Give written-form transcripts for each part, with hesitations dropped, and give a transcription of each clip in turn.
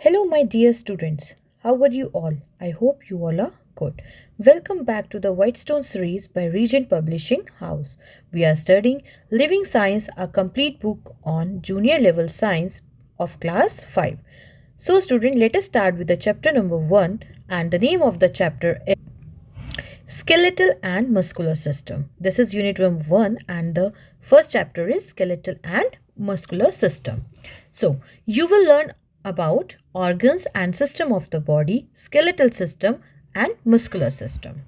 Hello, my dear students. How are you all? I hope you all are good. Welcome back to the Whitestone series by Regent Publishing House. We are studying Living Science, a complete book on junior level science of class 5. So, student, let us start with the chapter number 1, and the name of the chapter is Skeletal and Muscular System. This is unit number 1, and the first chapter is Skeletal and Muscular System. So, you will learn about organs and system of the body, skeletal system and muscular system.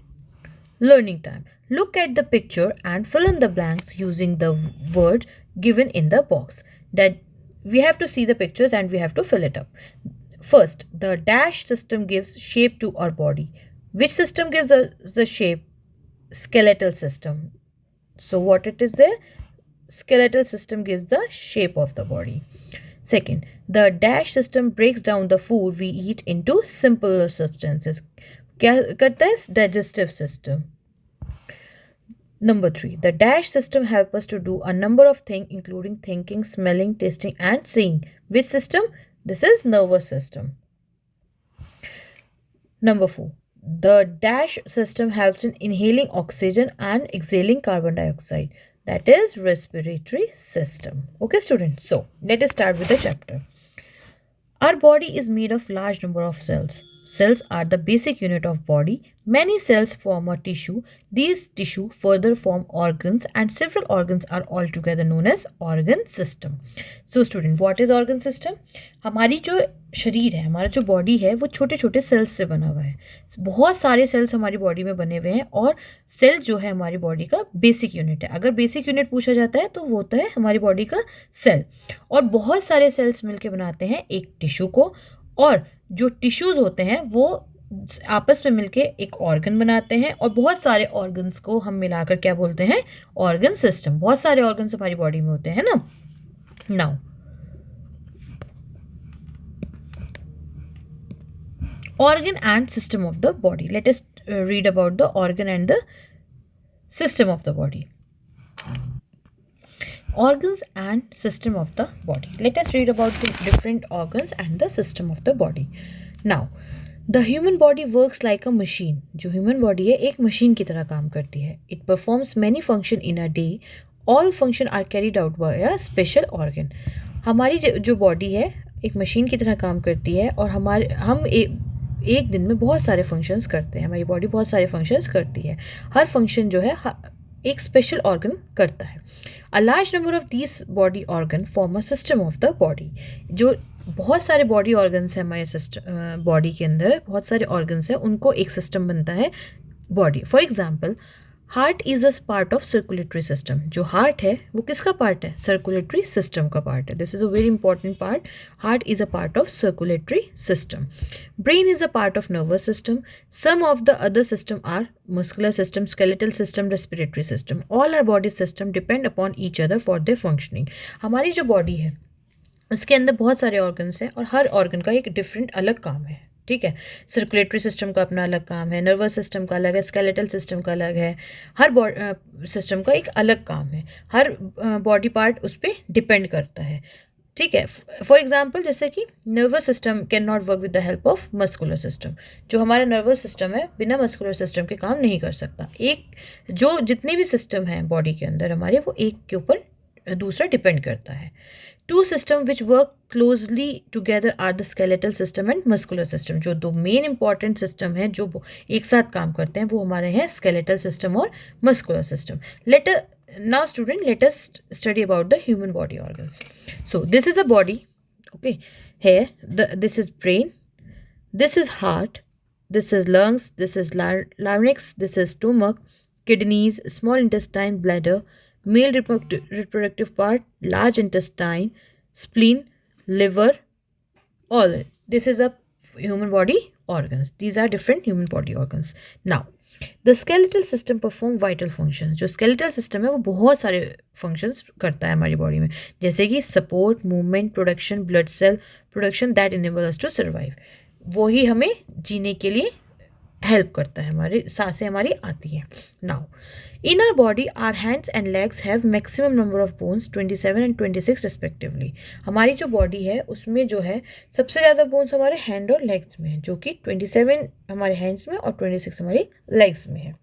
Learning time. Look at the picture and fill in the blanks using the word given in the box. That we have to see the pictures and we have to fill it up. First, the dash system gives shape to our body. Which system gives us the shape? Skeletal system. So what it is there? Skeletal system gives the shape of the body. Second, the dash system breaks down the food we eat into simpler substances. क्या करता है? Digestive system. Number 3, the dash system helps us to do a number of things including thinking, smelling, tasting and seeing. Which system? This is nervous system. Number 4, the dash system helps in inhaling oxygen and exhaling carbon dioxide. That is respiratory system. Okay, students. So let us start with the chapter. Our body is made of large number of cells. Cells are the basic unit of body. Many cells form a tissue. These tissue further form organs and several organs are altogether known as organ system. So student, what is organ system? हमारी जो शरीर है, हमारा जो body है वो छोटे छोटे सेल्स से बना हुआ है. बहुत सारे सेल्स हमारी बॉडी में बने हुए हैं और सेल जो है हमारी बॉडी का बेसिक यूनिट है. अगर बेसिक यूनिट पूछा जाता है तो वो होता है हमारी बॉडी का सेल. और बहुत सारे सेल्स मिलकर बनाते हैं एक टिश्यू को, और जो टिश्यूज़ होते हैं वो आपस में मिलके एक ऑर्गन बनाते हैं, और बहुत सारे ऑर्गन्स को हम मिलाकर क्या बोलते हैं? Organ system. बहुत सारे ऑर्गन्स हमारी बॉडी में होते हैं ना. Now organ and system of the body. Let us read about the organ and the system of the body. Organs and system of the body. Let us read about the different organs and the system of the body. Now, the human body works like a machine. जो human body है एक machine की तरह काम करती है. It performs many functions in a day. All functions are carried out by a special organ. हमारी जो body है एक machine की तरह काम करती है, और हम एक दिन में बहुत सारे फंक्शंस करते हैं. हमारी बॉडी बहुत सारे फंक्शंस करती है. हर फंक्शन जो है एक स्पेशल ऑर्गन करता है. A large number of this body organ form a system of the body. जो बहुत सारे बॉडी ऑर्गन्स हैं हमारे सिस्टम बॉडी के अंदर, बहुत सारे ऑर्गन्स हैं, उनको एक सिस्टम बनता है body. For example, heart is a part of circulatory system. जो हार्ट है वो किसका पार्ट है? सर्कुलेटरी सिस्टम का पार्ट है. This is a very important part. Heart is a part of circulatory system. Brain is a part of nervous system. Some of the other system are muscular system, skeletal system, respiratory system. All our body system depend upon each other for their functioning. हमारी जो body है उसके अंदर बहुत सारे organs हैं और हर organ का एक डिफरेंट अलग काम है. ठीक है. सर्कुलेटरी सिस्टम का अपना अलग काम है, नर्वस सिस्टम का अलग है, स्केलेटल सिस्टम का अलग है. हर सिस्टम का एक अलग काम है. हर बॉडी पार्ट उस पर डिपेंड करता है. ठीक है. फॉर एग्जाम्पल, जैसे कि nervous system can not work with the help of muscular system. जो हमारा नर्वस सिस्टम है बिना मस्कुलर सिस्टम के काम नहीं कर सकता. जितने भी सिस्टम हैं बॉडी के अंदर हमारे, वो एक के ऊपर दूसरा डिपेंड करता है. Two system which work closely together are the skeletal system and muscular system. जो दो मेन इंपॉर्टेंट सिस्टम हैं जो एक साथ काम करते हैं वो हमारे हैं स्केलेटल सिस्टम और muscular system. Now student, let us study about the human body organs. So this is a body. Okay, here this is brain, this is heart, this is lungs, this is larynx, this is stomach, kidneys, small intestine, bladder, male reproductive part, large intestine, spleen, liver. All this is a human body organs. These are different human body organs. Now the skeletal system perform vital functions. जो skeletal system है वो बहुत सारे functions करता है हमारी body में, जैसे कि support, movement, production, blood cell production that enable us to survive. वही हमें जीने के लिए हेल्प करता है, हमारी सांसें हमारी आती हैं. Now in our body are hands and legs have maximum number of bones 27 and 26 respectively. हमारी जो बॉडी है उसमें जो है सबसे ज़्यादा बोन्स हमारे हैंड और लेग्स में है, जो कि 27 हमारे हैंड्स में और 26 हमारी लेग्स में है।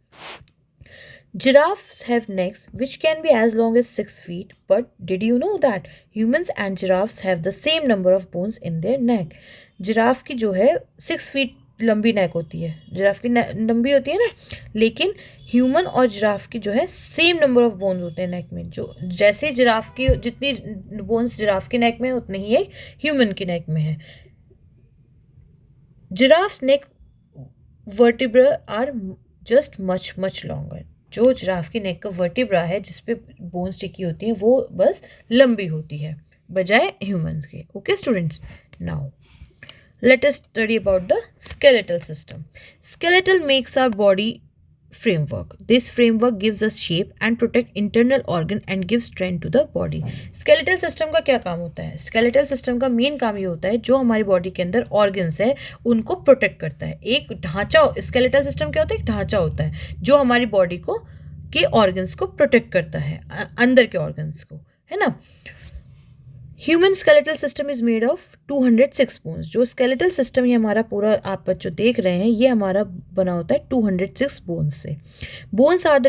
Giraffes have necks which can be as long as 6 feet, but did you know that humans and giraffes have the same number of bones in their neck? Giraffe की जो है 6 फीट लंबी नेक होती है, जिराफ की लंबी होती है ना, लेकिन ह्यूमन और जिराफ की जो है सेम नंबर ऑफ बोन्स होते हैं नेक में। जो जैसे जिराफ की जितनी बोन्स जिराफ की नेक में है उतनी ही ह्यूमन की नेक में है। Giraffe's neck vertebra are just much much longer. जो जिराफ की नेक का वर्टिब्रा है जिस पे बोन्स टिकी होती हैं वो बस लंबी होती है बजाय ह्यूमंस के। Okay students, now let us study about the skeletal system. Skeletal makes our body framework. This framework gives us shape and protect internal organ and gives strength to the body. Skeletal system का क्या काम होता है? Skeletal system का main काम ये होता है जो हमारी बॉडी के अंदर ऑर्गन्स है उनको प्रोटेक्ट करता है। एक ढांचा, स्केलेटल सिस्टम क्या होता है? एक ढांचा होता है जो हमारी बॉडी को के ऑर्गन्स को प्रोटेक्ट करता है, अंदर के ऑर्गन्स को, है ना। Human skeletal system is made of 206 bones. जो स्केलेटल सिस्टम ये हमारा पूरा आप जो देख रहे हैं ये हमारा बना होता है 206 बोन्स से। Bones are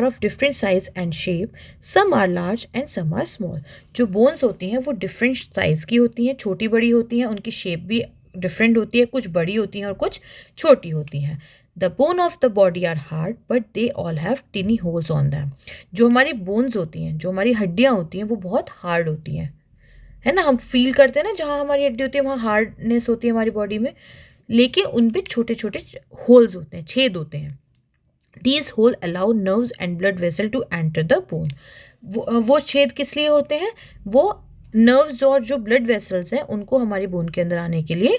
of different size and shape, some are large and some are small. जो बोन्स होती हैं वो डिफरेंट साइज की होती हैं, छोटी बड़ी होती हैं, उनकी शेप भी डिफरेंट होती है, कुछ बड़ी होती हैं और कुछ छोटी होती हैं। The bone of the body are hard but they all have tiny holes on them. जो हमारी बोन्स होती हैं, जो हमारी हड्डियाँ होती हैं वो बहुत हार्ड होती हैं, है ना। हम फील करते हैं ना जहाँ हमारी हड्डी होती है वहाँ हार्डनेस होती है हमारी बॉडी में, लेकिन उन पे छोटे छोटे होल्स होते हैं, छेद होते हैं। These hole allow nerves and blood vessel to enter the bone. वो छेद किस लिए होते हैं? वो नर्व्स और जो ब्लड वेसल्स हैं उनको हमारी बोन के अंदर आने के लिए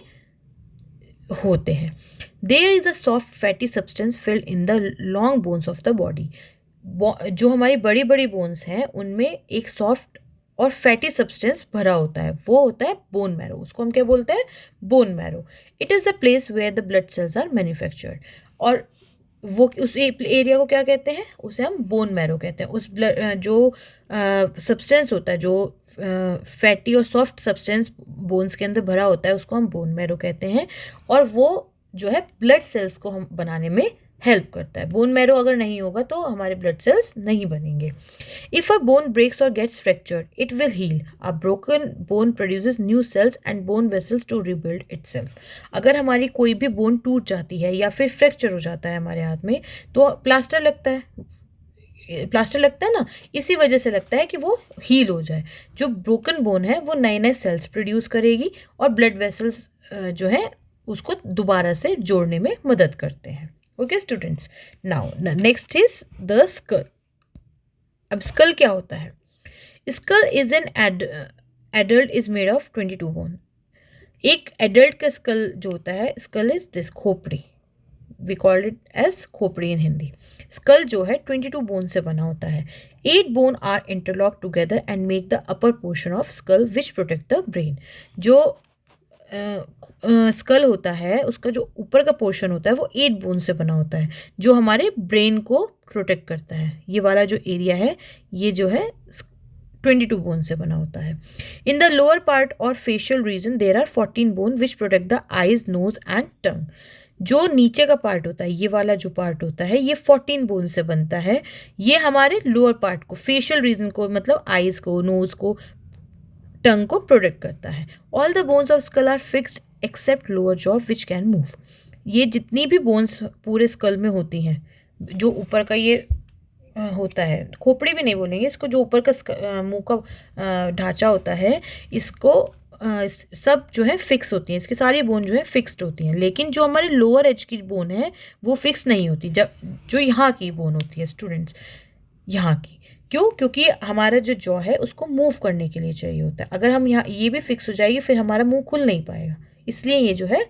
होते हैं। There is a soft fatty substance filled in the long bones of the body. जो हमारी बड़ी बड़ी बोन्स हैं उनमें एक सॉफ्ट और फैटी सब्सटेंस भरा होता है, वो होता है बोन मैरो। उसको हम क्या बोलते हैं? Bone marrow. It is the place where the blood cells are manufactured. और वो उस एरिया को क्या कहते हैं? उसे हम बोन मैरो कहते हैं। उस ब्लड जो सब्सटेंस होता है, जो फैटी और सॉफ्ट सब्सटेंस बोन्स के अंदर भरा होता है उसको हम बोन मैरो कहते हैं, और वो जो है ब्लड सेल्स को हम बनाने में हेल्प करता है। बोन मैरो अगर नहीं होगा तो हमारे ब्लड सेल्स नहीं बनेंगे। इफ़ अ बोन ब्रेक्स और gets fractured it will heal. A broken bone produces new cells and bone vessels to rebuild itself. अगर हमारी कोई भी बोन टूट जाती है या फिर फ्रैक्चर हो जाता है हमारे हाथ में तो प्लास्टर लगता है ना, इसी वजह से लगता है कि वो हील हो जाए। जो ब्रोकन बोन है वो नए नए सेल्स प्रोड्यूस करेगी और ब्लड वेसल्स जो है उसको दोबारा से जोड़ने में मदद करते हैं। Okay students, now next is the skull. अब स्कल क्या होता है? Skull is an adult is made of 22 bone. एक एडल्ट का स्कल जो होता है, स्कल इज दिस, खोपड़ी। वी कॉल्ड इट एज खोपड़ी इन हिंदी। स्कल जो है 22 बोन से बना होता है। 8 bone are interlock together and make the upper portion of skull which protect the brain. जो स्कल होता है उसका जो ऊपर का पोर्शन होता है वो 8 बोन से बना होता है जो हमारे ब्रेन को प्रोटेक्ट करता है। ये वाला जो एरिया है ये जो है 22 बोन से बना होता है। इन द लोअर पार्ट और facial region there are 14 bone which protect the eyes, nose and tongue. जो नीचे का पार्ट होता है, ये वाला जो पार्ट होता है ये 14 बोन से बनता है। ये हमारे लोअर पार्ट को, फेशियल रीजन को, मतलब आईज को, नोज को, टंग को प्रोटेक्ट करता है। All the bones of skull are fixed except lower jaw which can move. ये जितनी भी बोन्स पूरे स्कल में होती हैं, जो ऊपर का ये होता है, खोपड़ी भी नहीं बोलेंगे इसको, जो ऊपर का मुंह का ढांचा होता है, इसको सब जो है फिक्स होती हैं। इसकी सारी बोन जो है फिक्स्ड होती हैं, लेकिन जो हमारे लोअर एज की बोन है वो फिक्स नहीं होती। जब जो यहाँ की बोन होती है स्टूडेंट्स, यहाँ की, क्यों? क्योंकि हमारा जो जॉ है उसको मूव करने के लिए चाहिए होता है। अगर हम यहाँ ये भी फिक्स हो जाएगी फिर हमारा मुंह खुल नहीं पाएगा, इसलिए ये जो है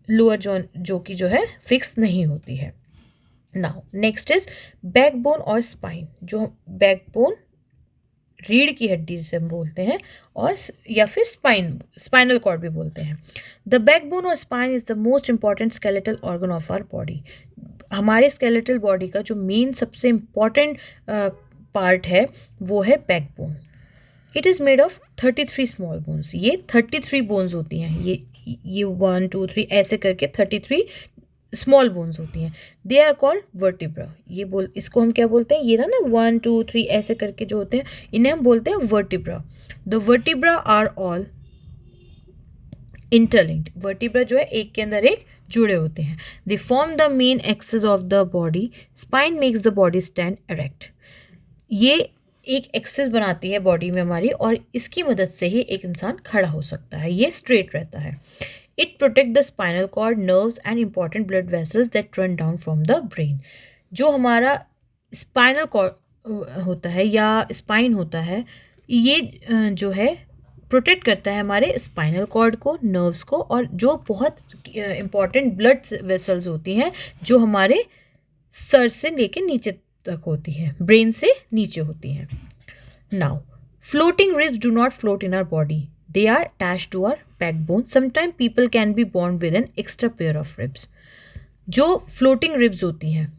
लोअर जॉ जो कि जो है फिक्स नहीं होती है। नाउ नेक्स्ट इज बैकबोन और स्पाइन। जो बैकबोन रीढ़ की हड्डी जिसे हम बोलते हैं, और या फिर स्पाइनल कॉर्ड भी बोलते हैं। द बैकबोन और spine is the most important skeletal organ of our body. हमारे स्केलेटल बॉडी का जो मेन सबसे इम्पॉर्टेंट पार्ट है वो है backbone. It is made of 33 small bones. ये 33 बोन्स होती हैं. ये 1 2 3 ऐसे करके 33 स्मॉल बोन्स होती हैं. They are called vertebra. इसको हम क्या बोलते हैं, ये ना 1 2 3 ऐसे करके जो होते हैं इन्हें हम बोलते हैं vertebra. The vertebra are all interlinked. Vertebra जो है एक के अंदर एक जुड़े होते हैं. They form the main axis of the body. Spine makes the body stand erect. ये एक एक्सिस बनाती है बॉडी में हमारी और इसकी मदद से ही एक इंसान खड़ा हो सकता है. ये स्ट्रेट रहता है. It protect the spinal cord, nerves and important blood vessels that run down from the brain. जो हमारा स्पाइनल कॉर्ड होता है या स्पाइन होता है, ये जो है प्रोटेक्ट करता है हमारे स्पाइनल कॉर्ड को, नर्व्स को, और जो बहुत इंपॉर्टेंट ब्लड वेसल्स होती हैं जो हमारे सर से लेके नीचे तक होती है, ब्रेन से नीचे होती हैं. Now floating ribs do not float in our body. They are attached to our backbone. Sometime people can be born with an extra pair of ribs. जो फ्लोटिंग रिब्स होती हैं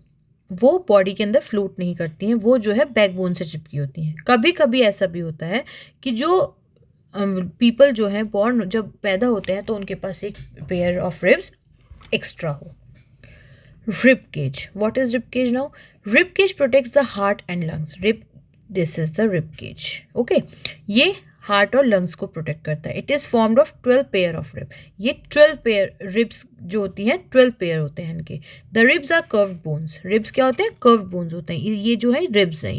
वो बॉडी के अंदर फ्लोट नहीं करती हैं, वो जो है बैकबोन से चिपकी होती हैं. कभी कभी ऐसा भी होता है कि जो पीपल जो हैं बॉर्न जब पैदा होते हैं तो उनके पास एक पेयर ऑफ रिब्स एक्स्ट्रा हो. Rib cage. What is rib cage now? Rib cage protects the heart and lungs. This is the rib cage. Okay. ये हार्ट और लंग्स को प्रोटेक्ट करता है. It is formed of 12 pair of rib. ये 12 pair ribs जो होती हैं 12 pair होते हैं इनके. The ribs are curved bones. Ribs क्या होते हैं? कर्व्ड बोन्स होते हैं. ये जो है रिब्स हैं,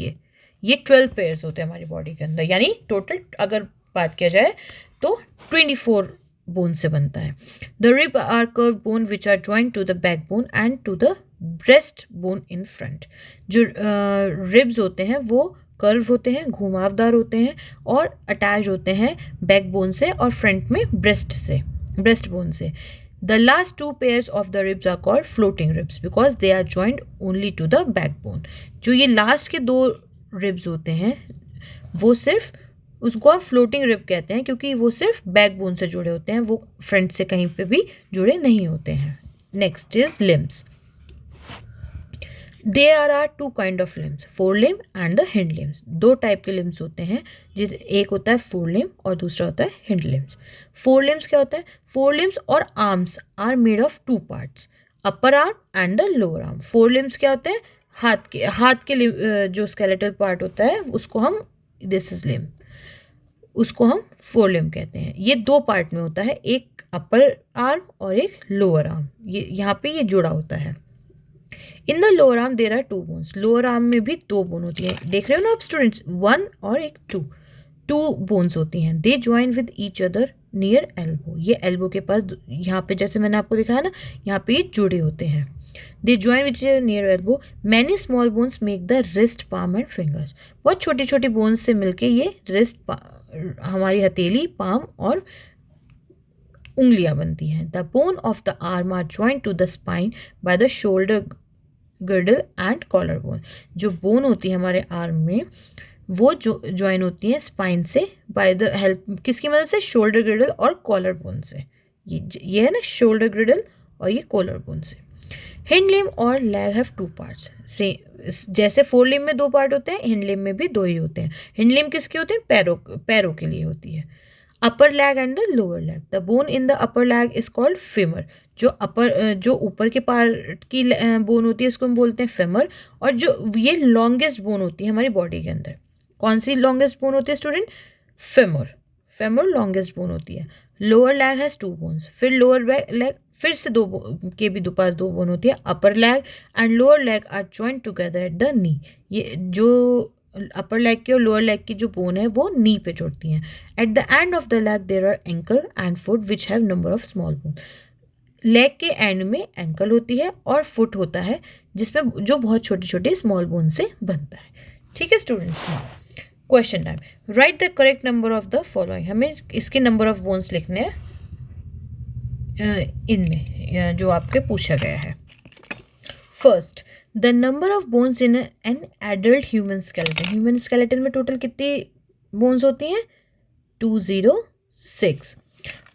ये 12 पेयर्स होते हैं हमारी बॉडी के अंदर. यानी टोटल अगर बात किया जाए तो 24 बोन से बनता है. The rib are curve bone which are joint to the back bone and to the breast bone in front. जो रिब्स होते हैं वो कर्व होते हैं, घुमावदार होते हैं और अटैच होते हैं बैक बोन से और फ्रंट में ब्रेस्ट बोन से. The last 2 pairs of the ribs are called floating ribs because they are joint only to the back bone. जो ये लास्ट के 2 रिब्स होते हैं वो सिर्फ, उसको आप फ्लोटिंग रिब कहते हैं क्योंकि वो सिर्फ बैकबोन से जुड़े होते हैं, वो फ्रंट से कहीं पे भी जुड़े नहीं होते हैं. Next is limbs. There are 2 kind of limbs, fore limb and the hind limbs. 2 type के लिम्स होते हैं, एक होता है फोर लिम और दूसरा होता है हिंड लिम्स. फोर लिम्स क्या होता है? फोर लिम्स और arms are made of 2 parts, upper arm and the lower arm. Fore limbs क्या होते हैं? हाथ के जो स्केलेटल पार्ट होता है उसको हम, दिस इज लिम, उसको हम फोर लिम कहते हैं. ये 2 पार्ट में होता है, एक अपर आर्म और एक लोअर आर्म. ये यहाँ पे ये जुड़ा होता है. In the lower arm there are 2 bones. Lower arm में भी 2 बोन होती है. देख रहे हो ना आप स्टूडेंट्स, 1 और एक 2 बोन्स होती हैं. They join with each other near elbow. ये एल्बो के पास, यहाँ पे जैसे मैंने आपको दिखाया ना, यहाँ पे ये जुड़े होते हैं. They join which near elbow. Many small bones make the wrist, palm and fingers. बहुत छोटी छोटी बोन्स से मिलके ये रिस्ट, हमारी हथेली, पाम और उंगलियां बनती हैं. The bone of the arm are joint to the spine by the shoulder girdle and collar bone. जो बोन होती है हमारे आर्म में वो जो ज्वाइन होती है स्पाइन से बाय द हेल्प, किसकी मदद से? शोल्डर गिर्डल और कॉलर बोन से. ये है ना शोल्डर गिर्डल और ये कॉलर बोन से. हिंड लिम और लैग हैव 2 पार्ट्स. से जैसे फोर लिम में 2 पार्ट होते हैं, हिंड लिम में भी 2 ही होते हैं. हिंड लिम किसके होते हैं? पैरों के लिए होती है. Upper leg and the lower leg. The bone in the upper leg is called femur. जो ऊपर के पार्ट की बोन होती है उसको हम बोलते हैं फेमर. और जो ये लॉन्गेस्ट बोन होती है हमारी बॉडी के अंदर, कौन सी लॉन्गेस्ट बोन होती है स्टूडेंट? फेमर लॉन्गेस्ट बोन होती है. Lower lag has 2 bones. फिर लोअर लैग फिर से 2 के भी पास 2 बोन होती है. Upper leg and lower leg are joint together at the knee. ये जो अपर लैग की और लोअर लैग की जो बोन है वो नी पे जुड़ती हैं. At the end of the leg there are ankle and foot which have number of small bone. Leg के एंड में एंकल होती है और फुट होता है जिसमें जो बहुत छोटे छोटे स्मॉल बोन से बनता है. ठीक है students. Question time. Right the correct number of the following. हमें इसके नंबर ऑफ बोन्स लिखने हैं इनमें जो आपके पूछा गया है. First, the number of bones in an adult human skeleton. Human skeleton में टोटल कितनी बोन्स होती हैं? 206.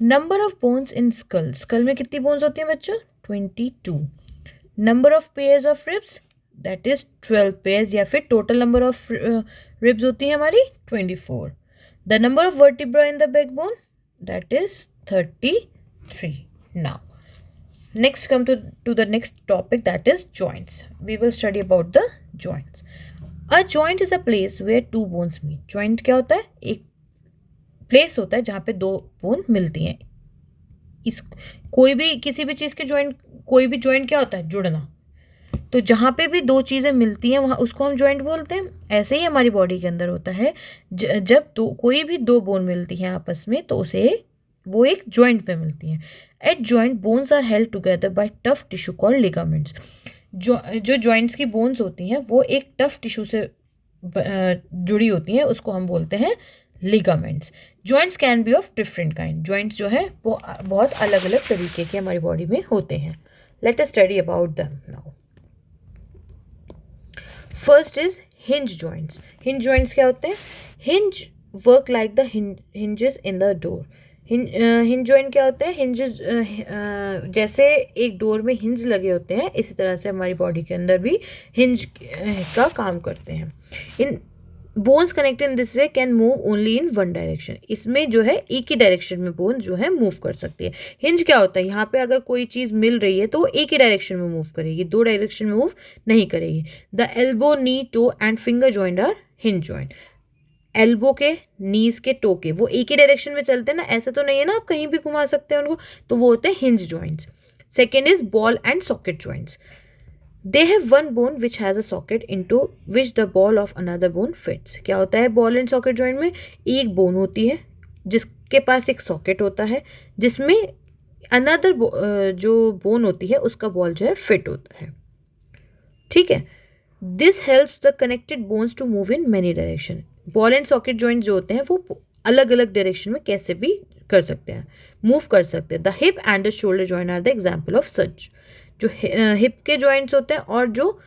Number of bones in skull. Skull में कितनी बोन्स होती हैं बच्चों? 22. Number of pairs of ribs that is 12 pairs, या फिर टोटल नंबर ऑफ रिब्स होती है हमारी 24. The number of vertebra in the backbone that is 33. Now next come to the next topic, that is joints. We will study about the joints. A joint is a place where two bones meet. joint क्या होता है? एक place होता है जहाँ पे दो bone मिलती हैं. इस कोई भी किसी भी चीज़ के जॉइंट, कोई भी जॉइंट क्या होता है? जुड़ना. तो जहाँ पे भी दो चीज़ें मिलती हैं वहाँ उसको हम जॉइंट बोलते हैं. ऐसे ही हमारी बॉडी के अंदर होता है, जब कोई भी दो बोन मिलती हैं आपस में तो उसे वो एक जॉइंट पे मिलती हैं. At joint bones are held together by tough tissue called ligaments. जो जॉइंट्स की बोन्स होती हैं वो एक टफ टिश्यू से जुड़ी होती हैं, उसको हम बोलते हैं ligaments. Joints can be of different kind. Joints जो है वो बहुत अलग अलग तरीके के हमारी बॉडी में होते हैं. Let us study about them now. First is hinge joints. Hinge joints क्या होते हैं? Hinge work like the hinges in the door. Hinge joint क्या होते हैं? हिंजेस जैसे एक डोर में हिंज लगे होते हैं, इसी तरह से हमारी बॉडी के अंदर भी हिंज का काम करते हैं. इन bones connected in this way can move only in one direction. इसमें जो है एक ही डायरेक्शन में बोन जो है मूव कर सकती है. हिंज क्या होता है? यहाँ पे अगर कोई चीज़ मिल रही है तो वो एक ही डायरेक्शन में मूव करेगी, दो डायरेक्शन में मूव नहीं करेगी. The elbow, knee, toe and finger joint are hinge joint. Elbow के, नीज के, टो के, वो एक ही डायरेक्शन में चलते हैं ना, ऐसा तो नहीं है ना आप कहीं भी घुमा सकते हैं उनको, तो वो होते हैं hinge joints. Second is ball and socket joints. They have one bone which has a socket into which the ball of another bone fits. क्या होता है बॉल एंड सॉकेट जॉइंट में? एक बोन होती है जिसके पास एक सॉकेट होता है जिसमें अनदर जो बोन होती है उसका बॉल जो है फिट होता है. ठीक है. This helps the connected bones to move in many direction. Ball and socket joint जो होते हैं वो अलग अलग डायरेक्शन में कैसे भी कर सकते हैं, मूव कर सकते हैं. The hip and the shoulder joint are the example of such. जो हिप के जॉइंट्स होते हैं और जो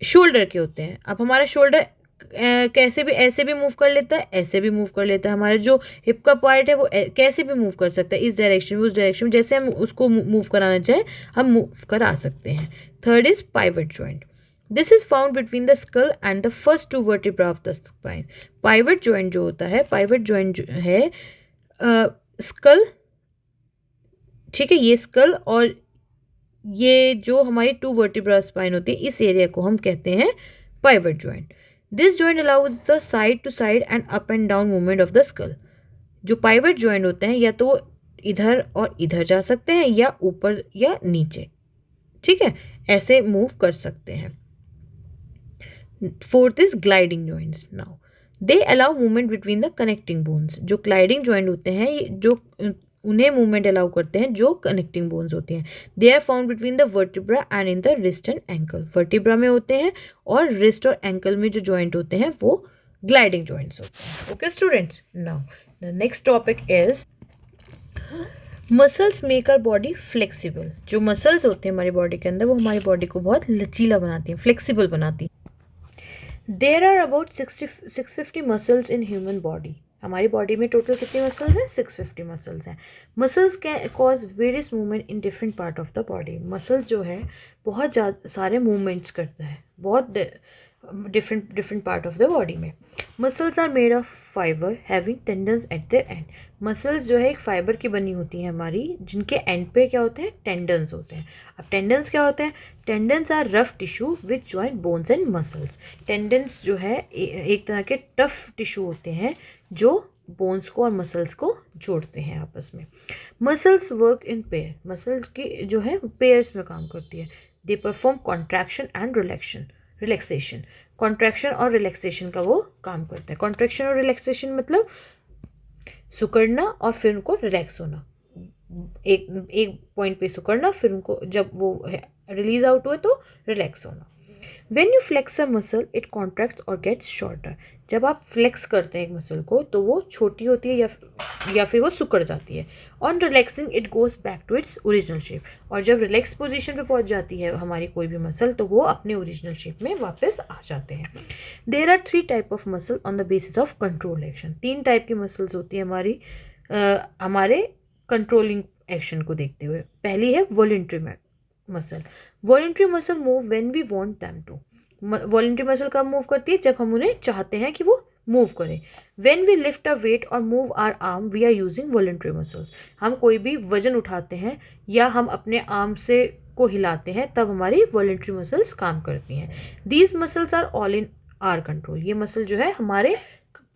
शोल्डर के होते हैं. अब हमारा शोल्डर कैसे भी, ऐसे भी मूव कर लेता है, ऐसे भी मूव कर लेता है. हमारा जो हिप का पार्ट है वो कैसे भी मूव कर सकता है, इस डायरेक्शन में, उस डायरेक्शन में, जैसे हम उसको मूव कराना चाहें हम मूव करा सकते हैं. Third is pivot joint. This is found between the skull and the first two vertebra of the spine. Pivot joint जो होता है, पाइवट जॉइंट जो है स्कल, ठीक है, ये स्कल और ये जो हमारी टू वर्टिब्रा स्पाइन होती है इस एरिया को हम कहते हैं pivot joint. This joint allows the side to side and up and down movement of the skull. जो पाइवट जॉइंट होते हैं या तो इधर और इधर जा सकते हैं या ऊपर या नीचे, ठीक है, ऐसे मूव कर सकते हैं. Fourth is gliding joints. Now they allow movement between the connecting bones. जो ग्लाइडिंग जॉइंट होते हैं जो उन्हें मूवमेंट अलाउ करते हैं जो कनेक्टिंग बोन्स होती हैं. They are found between the vertebra and in the wrist and ankle. Vertebra में होते हैं और रिस्ट और एंकल में जो जॉइंट होते हैं वो ग्लाइडिंग जॉइंट्स होते हैं. Okay students, now the next topic is muscles make our body flexible. जो मसल्स होते हैं हमारी बॉडी के अंदर वो हमारी बॉडी को बहुत लचीला बनाती हैं, फ्लेक्सिबल बनाती हैं. There are about 650 muscles in human body. हमारी बॉडी में टोटल कितनी मसल्स हैं? 650 मसल्स हैं. Muscles can cause various movement in different part of the body. Muscles जो है बहुत ज़्यादा सारे मूवमेंट्स करता है बहुत different part of the body में. Muscles are made of fibre having tendons at their end. Muscles जो है एक फाइबर की बनी होती हैं हमारी, जिनके एंड पे क्या होते हैं? टेंडन्स होते हैं. अब टेंडन्स क्या होते हैं? Tendons are rough tissue which joint bones and muscles. Tendons जो है एक तरह के टफ टिश्यू होते हैं जो बोन्स को और मसल्स को जोड़ते हैं आपस में. Muscles work in pair. Muscles की जो है पेयर्स में काम करती है. They perform contraction and relaxation. Contraction और रिलैक्सेशन का वो काम करते हैं. कॉन्ट्रैक्शन और रिलैक्सेशन मतलब सुकड़ना और फिर उनको रिलैक्स होना. एक पॉइंट पे सुकड़ना, फिर उनको जब वो रिलीज आउट हुए तो रिलैक्स होना. When you flex a muscle, it contracts or gets shorter. जब आप फ्लेक्स करते हैं एक मसल को तो वो छोटी होती है या फिर वो सिकुड़ जाती है. On relaxing it goes back to its original shape. और जब रिलैक्स पोजीशन पे पहुंच जाती है हमारी कोई भी मसल तो वो अपने ओरिजिनल शेप में वापस आ जाते हैं. There are 3 type of muscle on the basis of control action. 3 type की मसल्स होती है हमारे कंट्रोलिंग एक्शन को देखते हुए. पहली है voluntary muscle. Voluntary muscle move when we want them to. Voluntary muscle कब मूव करती है? जब हम उन्हें चाहते हैं कि वो मूव करें. When we lift a weight or move our arm we are using voluntary muscles. हम कोई भी वजन उठाते हैं या हम अपने आर्म से को हिलाते हैं तब हमारी वॉलेंट्री मसल्स काम करती हैं. These muscles are all in our control. ये मसल जो है हमारे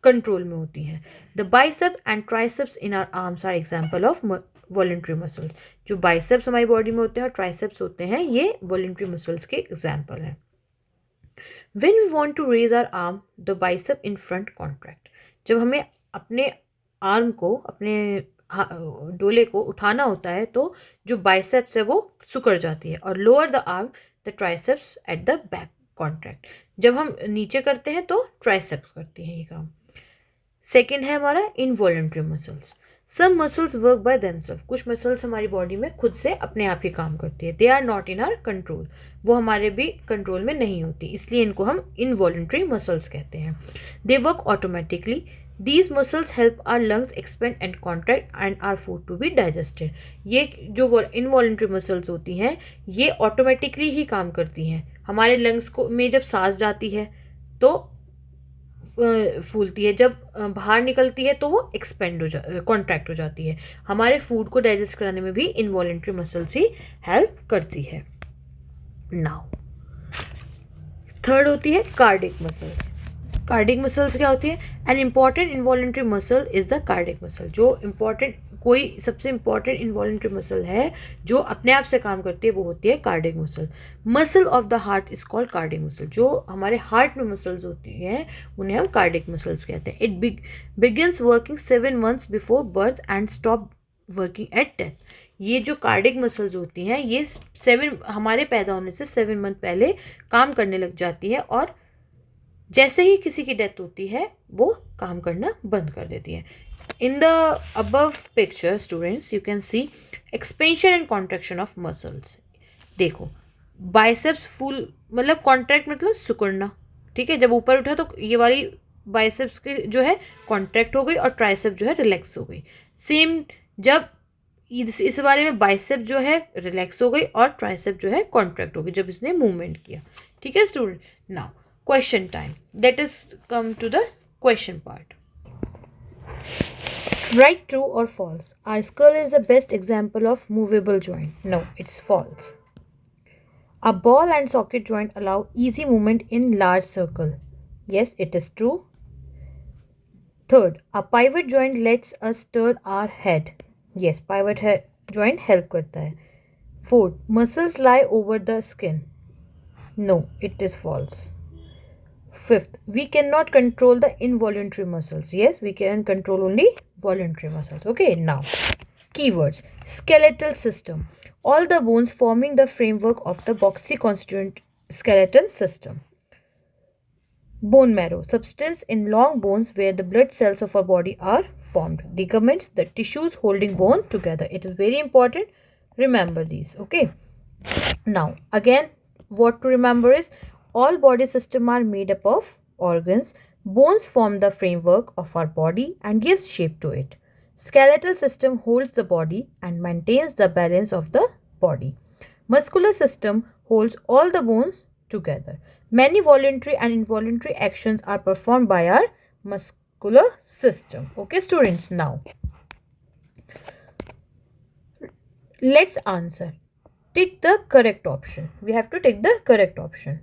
कंट्रोल में होती हैं. The bicep and triceps in our arms are example of voluntary muscles. जो बाइसेप्स हमारी बॉडी में होते हैं और ट्राइसेप्स होते हैं ये वॉलेंट्री मसल्स के एग्जाम्पल हैं. When we want to raise our arm, the bicep in front contract. जब हमें अपने आर्म को, अपने डोले को उठाना होता है तो जो बाइसेप्स है वो सुकड़ जाती है. और lower the arm the triceps at the back contract. जब हम नीचे करते हैं तो ट्राइसेप्स करती है ये काम. सेकेंड है हमारा involuntary muscles. Some muscles work by themselves. कुछ मसल्स हमारी बॉडी में खुद से अपने आप ही काम करती है. They are not in our control. वो हमारे भी कंट्रोल में नहीं होती, इसलिए इनको हम इनवॉलेंट्री मसल्स कहते हैं. They work automatically. These muscles help our lungs expand and contract and our food to be digested. ये जो इनवॉलेंट्री मसल्स होती हैं ये ऑटोमेटिकली ही काम करती हैं. हमारे लंग्स को में जब सांस जाती है तो फूलती है, जब बाहर निकलती है तो वो एक्सपेंड हो कॉन्ट्रैक्ट हो जाती है. हमारे फूड को डाइजेस्ट कराने में भी इनवॉलेंट्री मसल्स ही हेल्प करती है. नाउ थर्ड होती है कार्डिक मसल्स. कार्डिक मसल्स क्या होती है? An important involuntary muscle is the cardiac muscle. जो इम्पॉर्टेंट कोई सबसे इम्पॉर्टेंट इनवॉलेंट्री मसल है जो अपने आप से काम करती है वो होती है cardiac muscle. Muscle of the heart is called cardiac muscle. जो हमारे हार्ट में मसल्स होती हैं उन्हें हम कार्डिक मसल्स कहते हैं. It begins working 7 months before birth and stop working at death. ये जो कार्डिक मसल्स होती हैं ये हमारे पैदा होने से 7 month पहले काम करने लग जाती है और जैसे ही किसी की डेथ होती है वो काम करना बंद कर देती है. In the above picture, students, you can see expansion and contraction of muscles. देखो बाइसेप्स फुल मतलब कॉन्ट्रैक्ट मतलब सिकुड़ना. ठीक है, जब ऊपर उठा तो ये वाली बाइसेप्स के जो है कॉन्ट्रैक्ट हो गई और ट्राइसेप जो है रिलैक्स हो गई. सेम जब इस बारे में बाइसेप जो है रिलैक्स हो गई और ट्राइसेप जो है कॉन्ट्रैक्ट हो गई जब इसने मूवमेंट किया. ठीक है student. Now question time. Let us come to the question part. Write true or false. Our skull is the best example of movable joint. No, it's false. A ball and socket joint allow easy movement in large circle. Yes, it is true. Third, a pivot joint lets us turn our head. Yes, pivot joint help करता है. Fourth, muscles lie over the skin. No, it is false. Fifth, we cannot control the involuntary muscles. Yes, we can control only voluntary muscles. Okay, now keywords. Skeletal system. All the bones forming the framework of the boxy constituent skeletal system. Bone marrow. Substance in long bones where the blood cells of our body are formed. Ligaments, the tissues holding bone together. It is very important. Remember these. Okay. Now, again, what to remember is all body systems are made up of organs. Bones form the framework of our body and gives shape to it. Skeletal system holds the body and maintains the balance of the body. Muscular system holds all the bones together. Many voluntary and involuntary actions are performed by our muscular system. Okay, students, now let's answer. Tick the correct option. We have to take the correct option.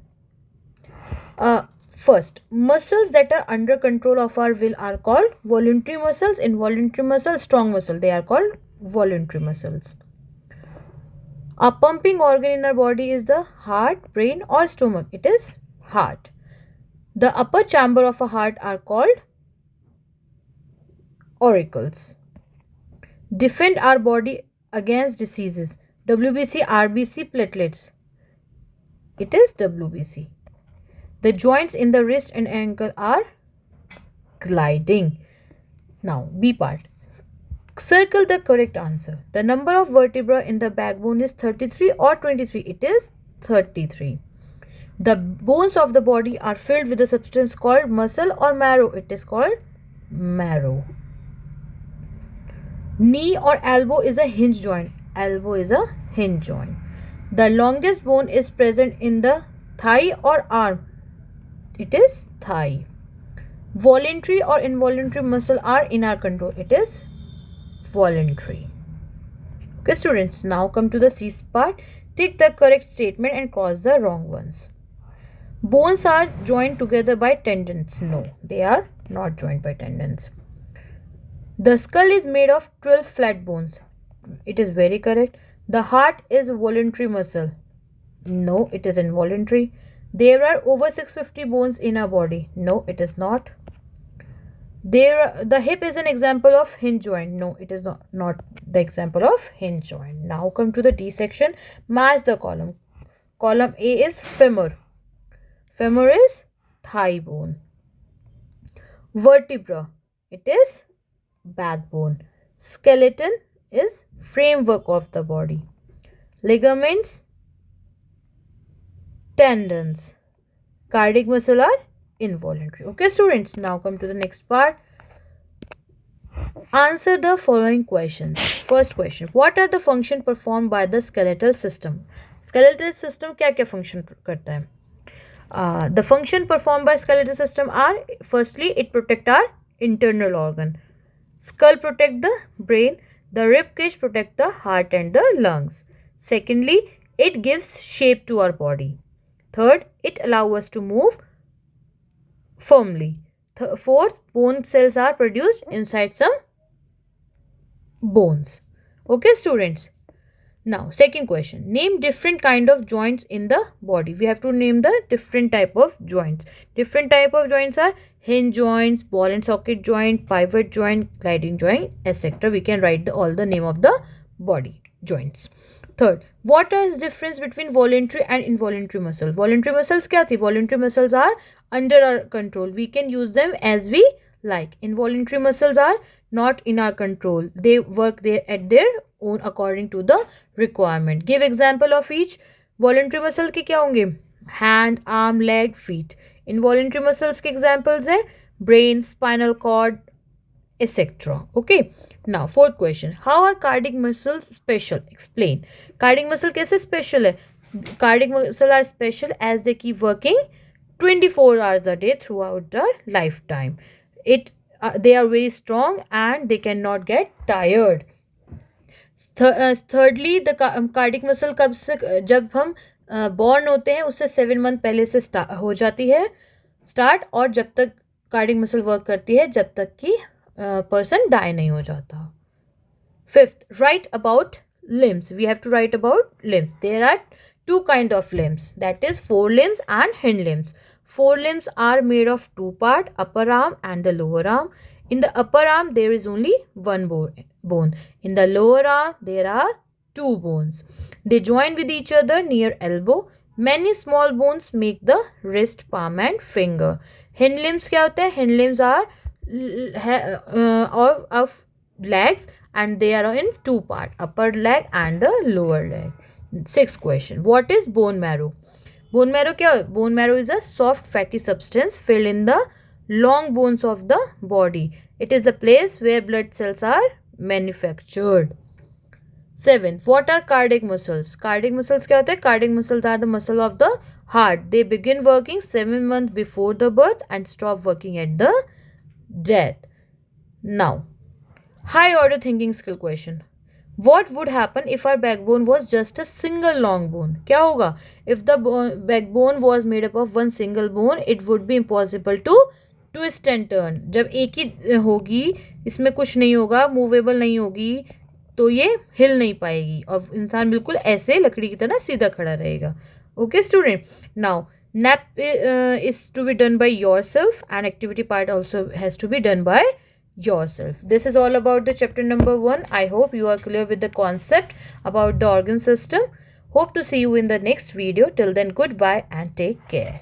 First, muscles that are under control of our will are called voluntary muscles. Involuntary muscles, strong muscle, they are called voluntary muscles. A pumping organ in our body is the heart, brain or stomach. It is heart. The upper chamber of a heart are called auricles. Defend our body against diseases. WBC, RBC, platelets. It is WBC. The joints in the wrist and ankle are gliding. Now, B part. Circle the correct answer. The number of vertebrae in the backbone is 33 or 23. It is 33. The bones of the body are filled with a substance called muscle or marrow. It is called marrow. Knee or elbow is a hinge joint. Elbow is a hinge joint. The longest bone is present in the thigh or arm. It is thigh. Voluntary or involuntary muscle are in our control. It is voluntary. Okay, students, now come to the C part. Tick the correct statement and cross the wrong ones. Bones are joined together by tendons. No, they are not joined by tendons. The skull is made of 12 flat bones. It is very correct. The heart is voluntary muscle. No, it is involuntary. There are over 650 bones in our body. No, it is not. The hip is an example of hinge joint. No, it is not the example of hinge joint. Now come to the D section. Match the column. Column A is femur. Femur is thigh bone. Vertebra, it is backbone. Skeleton is framework of the body. Ligaments, tendons. Cardiac muscle are involuntary. Okay, students, now come to the next part. Answer the following questions. First question, what are the functions performed by the skeletal system? Skeletal system क्या function करता है? The function performed by skeletal system are, firstly, it protect our internal organ. Skull protect the brain. The rib cage protect the heart and the lungs. Secondly, it gives shape to our body. Third, it allows us to move firmly. Fourth, bone cells are produced inside some bones. Okay, students. Now, second question. Name different kind of joints in the body. We have to name the different type of joints. Different type of joints are hinge joints, ball and socket joint, pivot joint, gliding joint, etc. We can write all the name of the body joints. Third, what is difference between voluntary and involuntary muscle? Voluntary muscles क्या थी? Voluntary muscles are under our control. We can use them as we like. Involuntary muscles are not in our control. They work at their own according to the requirement. Give example of each. Voluntary muscle के क्या होंगे? Hand, arm, leg, feet. Involuntary muscles के examples है brain, spinal cord, etc. Okay. Now, fourth question. How are cardiac muscles special? Explain. Cardiac muscle कैसे special है? Cardiac muscle are special as they keep working 24 hours a day throughout their lifetime. They are very strong and they cannot get tired. Thirdly, the cardiac muscle कब से, जब हम born होते हैं उससे 7 month पहले से हो जाती है start, और जब तक cardiac muscle work करती है जब तक कि person die नहीं हो जाता. Fifth, write about limbs. We have to write about limbs. There are two kind of limbs, that is forelimbs and hind limbs. Forelimbs are made of two parts, upper arm and the lower arm. In the upper arm, there is only one bone. In the lower arm, there are two bones. They join with each other near elbow. Many small bones make the wrist, palm and finger. Hind limbs क्या होते हैं? Hind limbs are of legs and they are in two parts, upper leg and the lower leg. Sixth question, what is bone marrow? Bone marrow क्या है? Bone marrow is a soft fatty substance filled in the long bones of the body. It is the place where blood cells are manufactured. 7. What are cardiac muscles? Cardiac muscles क्या होते हैं? Cardiac muscles are the muscle of the heart. They begin working 7 months before the birth and stop working at the death. Now, high order thinking skill question. What would happen if our backbone was just a single long bone? क्या होगा? If the backbone was made up of one single bone, it would be impossible to twist and turn. जब एक ही होगी, इसमें कुछ नहीं होगा, movable नहीं होगी, तो ये हिल नहीं पाएगी और इंसान बिल्कुल ऐसे लकड़ी की तरह सीधा खड़ा रहेगा. Okay, student. Now, nap is to be done by yourself and activity part also has to be done by yourself. This is all about the chapter number 1. I hope you are clear with the concept about the organ system. Hope to see you in the next video. Till then, goodbye and take care.